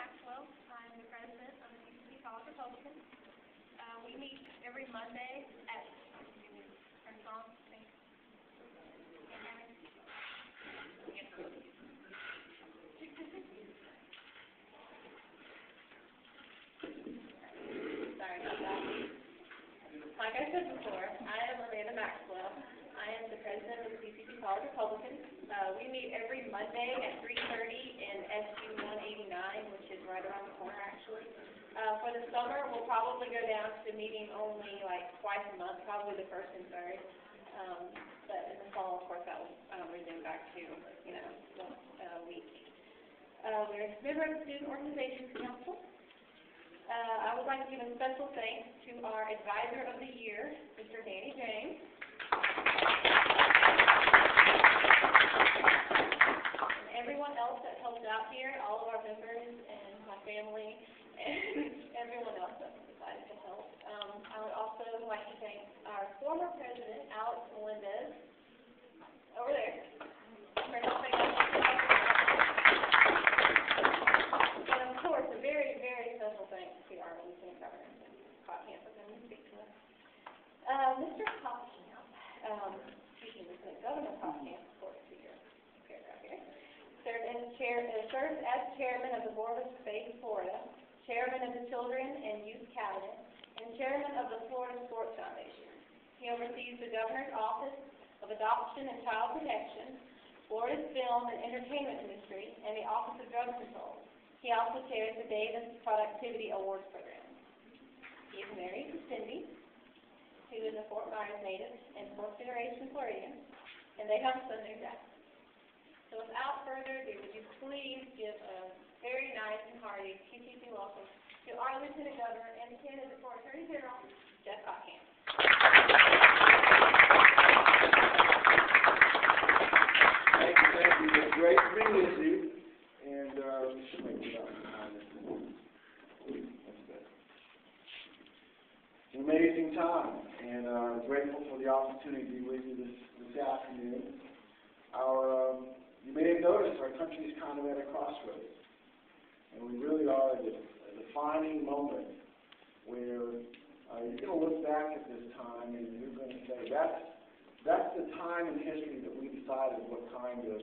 Maxwell. I'm the president of the TCC College Republican. We meet every Monday at turn it on. Thanks. Sorry about that. Like I said before, I am Amanda Maxwell. I am the president of the TCC College Republican. We meet every Monday at 3:30 in SU 189, which is right around the corner, actually. For the summer, we'll probably go down to meeting only like twice a month, probably the first and third. But in the fall, of course, that will resume back to, once a week. We're a member of the Student Organizations Council. I would like to give a special thanks to our Advisor of the Year, Mr. Danny James. And everyone else that helped out here, all of our members and my family, and everyone else that decided to help. I would also like to thank our former president, Alex Melendez, over there, for helping us. And of course, a very, very special thanks to our lieutenant governor, Kottkamp, for coming to speak to us. Mr. Kottkamp, Lieutenant Governor Kottkamp, of course, to your paragraph here, serves as chairman of the Board of State Florida, chairman of the Children and Youth Cabinet, and chairman of the Florida Sports Foundation. He oversees the Governor's Office of Adoption and Child Protection, Florida's Film and Entertainment Industry, and the Office of Drug Control. He also chairs the Davis Productivity Awards Program. He is married to Cindy, who is a Fort Myers native and fourth-generation Floridian, and they have a son named Jack. So without further ado, would you please give a very nice and hearty TCC welcome to our Lieutenant Governor and candidate for Attorney General, Jeff Kottkamp. Thank you. It's great to be with you. And we should make it up behind this. That's good. It's an amazing time, and grateful for the opportunity to be with you this afternoon. You may have noticed our country is kind of at a crossroads, and we really are at a defining moment where you're going to look back at this time and you're going to say, that's the time in history that we decided what kind of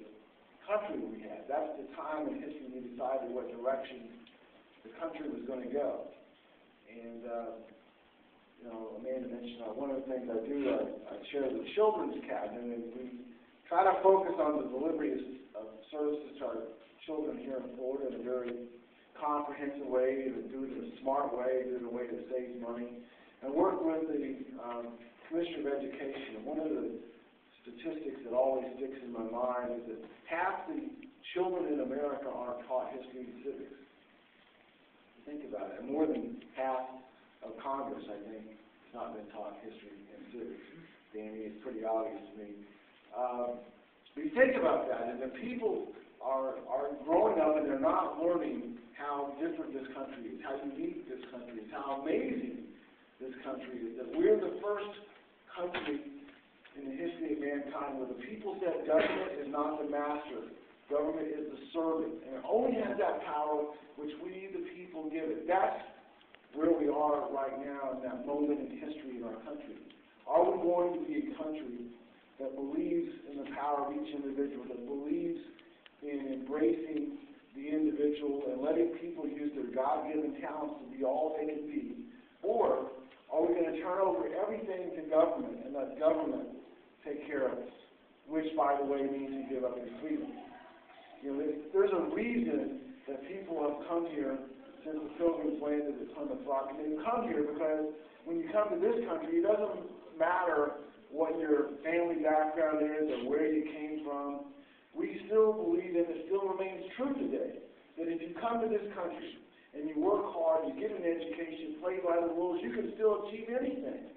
country we had. That's the time in history we decided what direction the country was going to go. And, Amanda mentioned one of the things I do, I chair the Children's Cabinet, and we try to focus on the delivery of services to our children here in Florida in a very comprehensive way, to do it in a smart way, do it in a way that saves money, and work with the Commissioner of Education. And one of the statistics that always sticks in my mind is that half the children in America aren't taught history and civics. Think about it. And more than half of Congress, I think, has not been taught history and civics. Danny, it's pretty obvious to me. But you think about that, and the people are growing up and they're not learning how different this country is, how unique this country is, how amazing this country is, that we're the first country in the history of mankind where the people said government is not the master, government is the servant, and it only has that power which we, the people, give it. That's where we are right now in that moment in history in our country. Are we going to be a country that believes in the power of each individual, that believes in embracing the individual and letting people use their God-given talents to be all they can be? Or are we going to turn over everything to government and let government take care of us, which, by the way, means you give up your freedom? There's a reason that people have come here since the Pilgrims landed at Plymouth Rock. And they've come here because when you come to this country, it doesn't matter what your family background is or where you came from. We still believe, and it still remains true today, that if you come to this country and you work hard, you get an education, play by the rules, you can still achieve anything.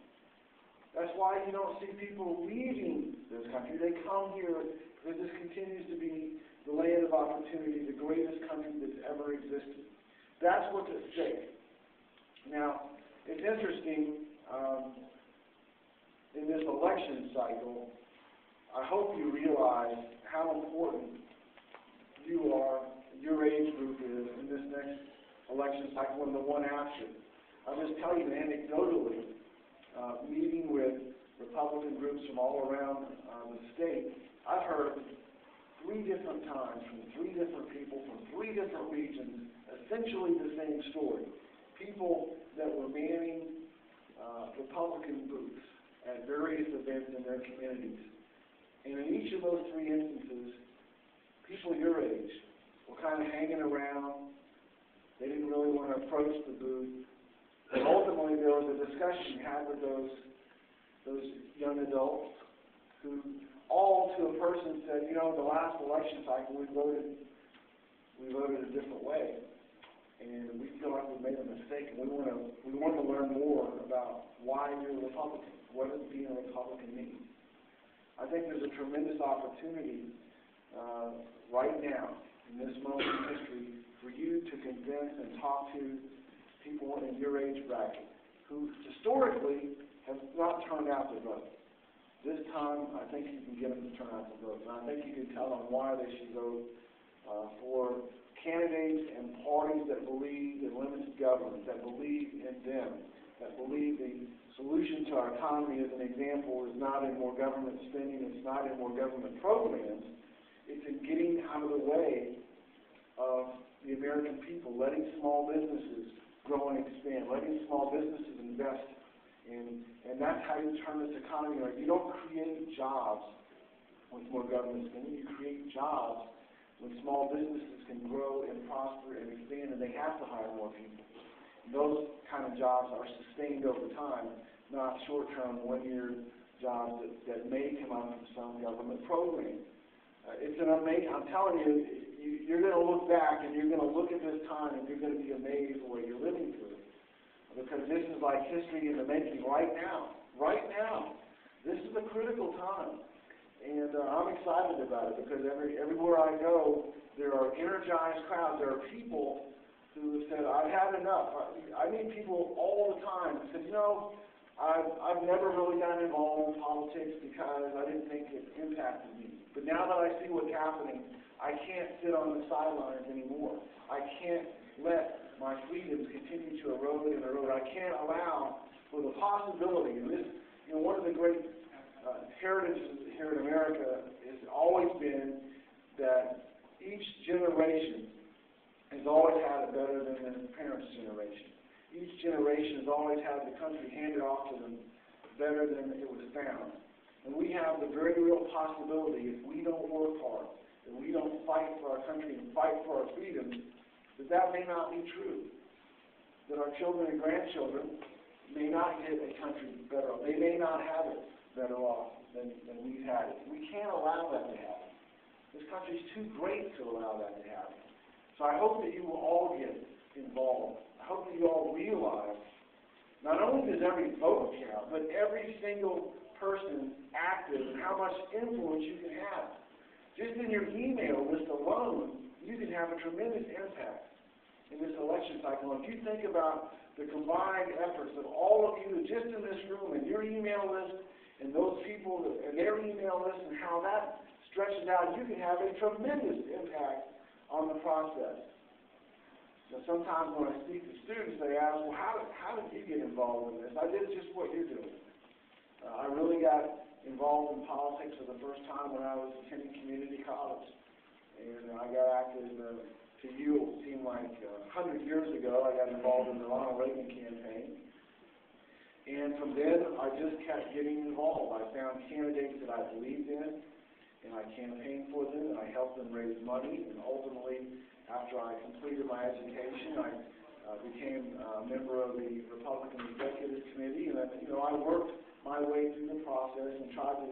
That's why you don't see people leaving this country. They come here because this continues to be the land of opportunity, the greatest country that's ever existed. That's what's at stake. Now, it's interesting, in this election cycle, I hope you realize how important you are, your age group is in this next next election cycle and the one after. I'll just tell you anecdotally, meeting with Republican groups from all around the state, I've heard 3 different times from 3 different people from 3 different regions, essentially the same story. People that were manning Republican booths at various events in their communities. And in each of those 3 instances, people your age were kind of hanging around. They didn't really want to approach the booth. But ultimately, there was a discussion had with those young adults who all to a person said, you know, the last election cycle we voted a different way. And we feel like we made a mistake, and we want to learn more about why you're a Republican. What does being a Republican mean? I think there's a tremendous opportunity right now, in this moment in history, for you to convince and talk to people in your age bracket who historically have not turned out to vote. This time, I think you can get them to turn out to vote, and I think you can tell them why they should vote for candidates and parties that believe in limited government, that believe in them, that believe the solution to our economy, as an example, is not in more government spending, it's not in more government programs, it's in getting out of the way of the American people, letting small businesses grow and expand, letting small businesses invest, and that's how you turn this economy around. You don't create jobs with more government spending, you create jobs when small businesses can grow and prosper and expand, and they have to hire more people. And those kind of jobs are sustained over time, not short-term, one-year jobs that may come out from some government program. It's an amazing, I'm telling you, you're going to look back and you're going to look at this time and you're going to be amazed the way you're living through it. Because this is like history in the making right now. Right now. This is a critical time. And I'm excited about it because everywhere I go, there are energized crowds. There are people who have said, I've had enough. I meet people all the time who said, you know, I've never really gotten involved in politics because I didn't think it impacted me. But now that I see what's happening, I can't sit on the sidelines anymore. I can't let my freedoms continue to erode and erode. I can't allow for the possibility, and this, you know, one of the great heritages here in America has always been that each generation has always had it better than their parents' generation. Each generation has always had the country handed off to them better than it was found. And we have the very real possibility, if we don't work hard, if we don't fight for our country and fight for our freedoms, that may not be true. That our children and grandchildren may not get a country better off. They may not have it better off than we've had it. We can't allow that to happen. This country is too great to allow that to happen. So I hope that you will all get involved. I hope that you all realize not only does every vote count, but every single person active and how much influence you can have. Just in your email list alone, you can have a tremendous impact in this election cycle. If you think about the combined efforts of all of you just in this room and your email list and those people and their email list and how that stretches out, you can have a tremendous impact on the process. So sometimes when I speak to students, they ask, well, how did you get involved in this? I did just what you're doing. I really got involved in politics for the first time when I was attending community college. And I got active, to you, it seemed like 100 years ago, I got involved in the Ronald Reagan campaign. And from then, I just kept getting involved. I found candidates that I believed in, and I campaigned for them, and I helped them raise money. And ultimately, after I completed my education, I became a member of the Republican Executive Committee. And I worked my way through the process and tried to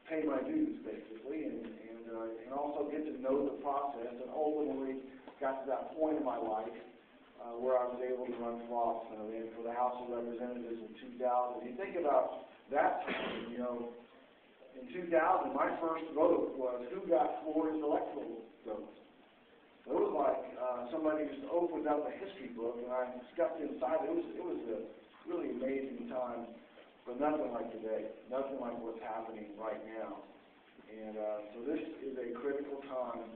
pay my dues, basically, and also get to know the process, and ultimately got to that point in my life where I was able to run for office, and I ran for the House of Representatives in 2000. You think about that time, in 2000, my first vote was who got Florida's electoral votes. So it was like somebody just opened up a history book, and I stepped inside. It was a really amazing time. But nothing like today, nothing like what's happening right now. And so this is a critical time